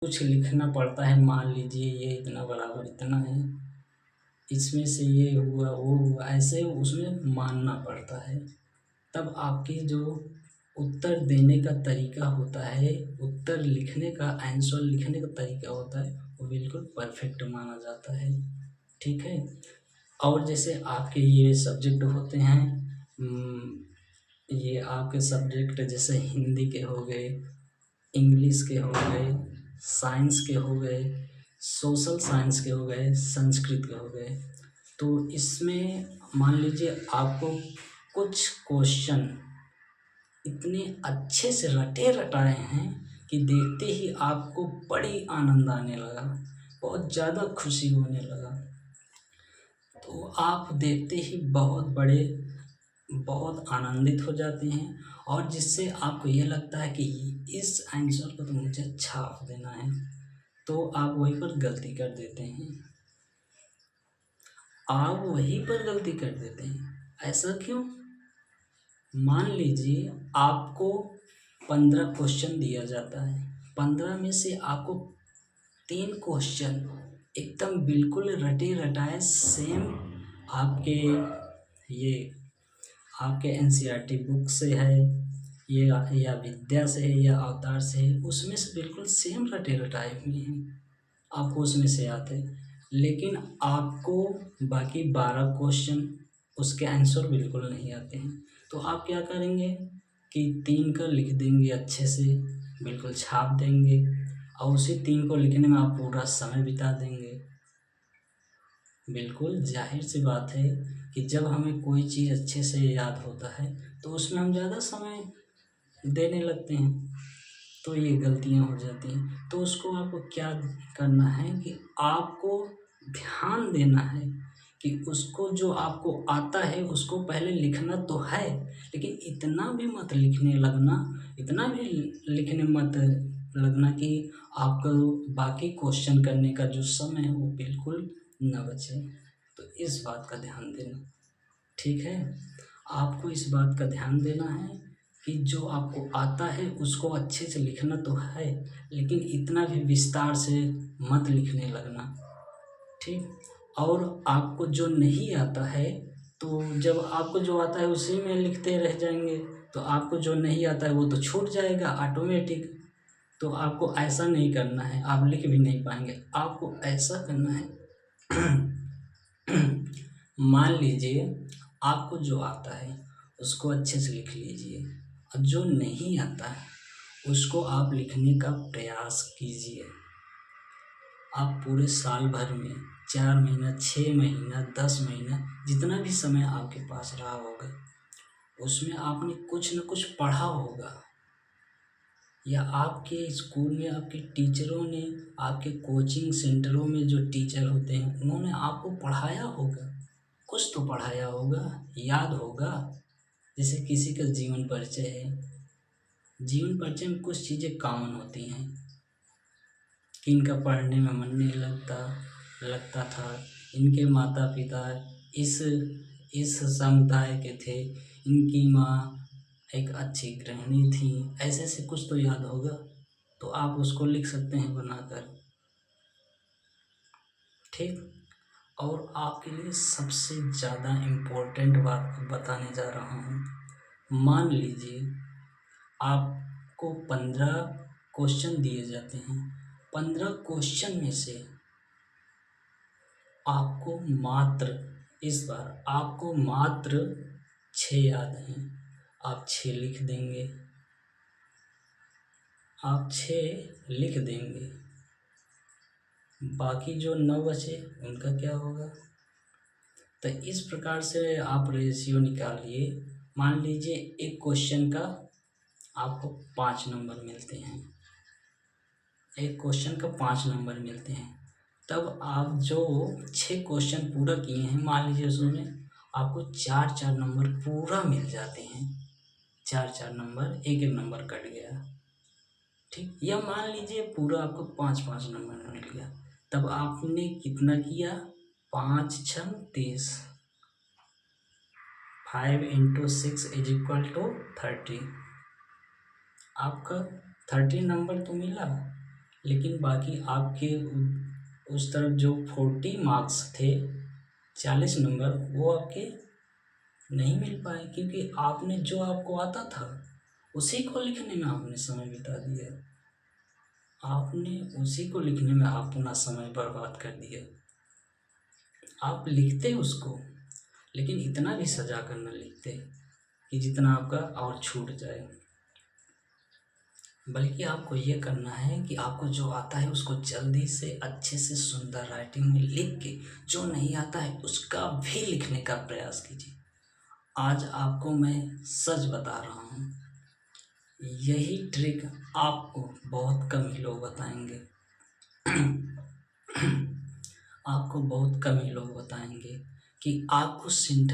कुछ लिखना पड़ता है, मान लीजिए ये इतना बराबर इतना है, इसमें से ये हुआ वो हुआ, ऐसे उसमें मानना पड़ता है। तब आपकी जो उत्तर देने का तरीका होता है, उत्तर लिखने का, आंसर लिखने का तरीका होता है, वो बिल्कुल परफेक्ट माना जाता है। ठीक है। और जैसे आपके ये सब्जेक्ट होते हैं, ये आपके सब्जेक्ट जैसे हिंदी के हो गए, इंग्लिश के हो गए, साइंस के हो गए, सोशल साइंस के हो गए, संस्कृत के हो गए। तो इसमें मान लीजिए आपको कुछ क्वेश्चन इतने अच्छे से रटे रटाए हैं कि देखते ही आपको बड़ी आनंद आने लगा, बहुत ज़्यादा खुशी होने लगा। तो आप देखते ही बहुत आनंदित हो जाते हैं, और जिससे आपको ये लगता है कि इस आंसर को तो मुझे छाप देना है, तो आप वहीं पर गलती कर देते हैं। आप वहीं पर गलती कर देते हैं। ऐसा क्यों? मान लीजिए आपको 15 क्वेश्चन दिया जाता है, 15 में से आपको 3 क्वेश्चन एकदम बिल्कुल रटे रटाए सेम आपके ये आपके एनसीईआरटी बुक से है, ये या विद्या से है या अवतार से है, उसमें से बिल्कुल सेम रटे रटाए हुए हैं, आपको उसमें से आते हैं। लेकिन आपको बाकी 12 क्वेश्चन उसके आंसर बिल्कुल नहीं आते हैं। तो आप क्या करेंगे कि 3 का लिख देंगे अच्छे से, बिल्कुल छाप देंगे, और उसी 3 को लिखने में आप पूरा समय बिता देंगे। बिल्कुल जाहिर सी बात है कि जब हमें कोई चीज़ अच्छे से याद होता है तो उसमें हम ज़्यादा समय देने लगते हैं, तो ये गलतियाँ हो जाती हैं। तो उसको आपको क्या करना है कि आपको ध्यान देना है कि उसको जो आपको आता है उसको पहले लिखना तो है, लेकिन इतना भी मत लिखने लगना, इतना भी लिखने मत लगना कि आपको बाकी क्वेश्चन करने का जो समय है वो बिल्कुल न बचे। तो इस बात का ध्यान देना। ठीक है। आपको इस बात का ध्यान देना है कि जो आपको आता है उसको अच्छे से लिखना तो है, लेकिन इतना भी विस्तार से मत लिखने लगना। ठीक। और आपको जो नहीं आता है, तो जब आपको जो आता है उसी में लिखते रह जाएंगे, तो आपको जो नहीं आता है वो तो छूट जाएगा ऑटोमेटिक। तो आपको ऐसा नहीं करना है, आप लिख भी नहीं पाएंगे। आपको ऐसा करना है मान लीजिए आपको जो आता है उसको अच्छे से लिख लीजिए, और जो नहीं आता है उसको आप लिखने का प्रयास कीजिए। आप पूरे साल भर में 4 महीना, 6 महीना, 10 महीना, जितना भी समय आपके पास रहा होगा, उसमें आपने कुछ न कुछ पढ़ा होगा, या आपके स्कूल में आपके टीचरों ने, आपके कोचिंग सेंटरों में जो टीचर होते हैं उन्होंने आपको पढ़ाया होगा, कुछ तो पढ़ाया होगा, याद होगा। जैसे किसी का जीवन परिचय है, जीवन परिचय में कुछ चीज़ें कॉमन होती हैं कि इनका पढ़ने में मन नहीं लगता था, इनके माता पिता इस इस समुदाय के थे, इनकी माँ एक अच्छी गृहिणी थी, ऐसे ऐसे कुछ तो याद होगा। तो आप उसको लिख सकते हैं बनाकर। ठीक। और आपके लिए सबसे ज़्यादा इम्पोर्टेंट बात बताने जा रहा हूँ। मान लीजिए आपको 15 क्वेश्चन दिए जाते हैं, 15 क्वेश्चन में से आपको मात्र इस बार आपको मात्र 6 याद हैं। आप 6 लिख देंगे, आप 6 लिख देंगे, बाकी जो 9 बचे उनका क्या होगा? तो इस प्रकार से आप रेशियो निकालिए। मान लीजिए एक क्वेश्चन का आपको 5 नंबर मिलते हैं, एक क्वेश्चन का 5 नंबर मिलते हैं, तब आप जो 6 क्वेश्चन पूरा किए हैं, मान लीजिए उसमें आपको 4-4 नंबर पूरा मिल जाते हैं, 4-4 नंबर, एक एक नंबर कट गया। ठीक। या मान लीजिए पूरा आपको 5-5 नंबर मिल गया, तब आपने कितना किया? 5 6 30, 5 × 6 = 30। आपका 30 नंबर तो मिला, लेकिन बाकी आपके उस तरफ जो 40 मार्क्स थे, 40 नंबर, वो आपके नहीं मिल पाए, क्योंकि आपने जो आपको आता था उसी को लिखने में आपने समय बिता दिया। आपने उसी को लिखने में अपना समय बर्बाद कर दिया। आप लिखते उसको, लेकिन इतना भी सजा कर न लिखते कि जितना आपका और छूट जाए। बल्कि आपको ये करना है कि आपको जो आता है उसको जल्दी से अच्छे से सुंदर राइटिंग में लिख के, जो नहीं आता है उसका भी लिखने का प्रयास कीजिए। आज आपको मैं सच बता रहा हूँ, यही ट्रिक आपको बहुत कम ही लोग बताएंगे। आपको बहुत कम ही लोग बताएंगे कि आपको सेंटर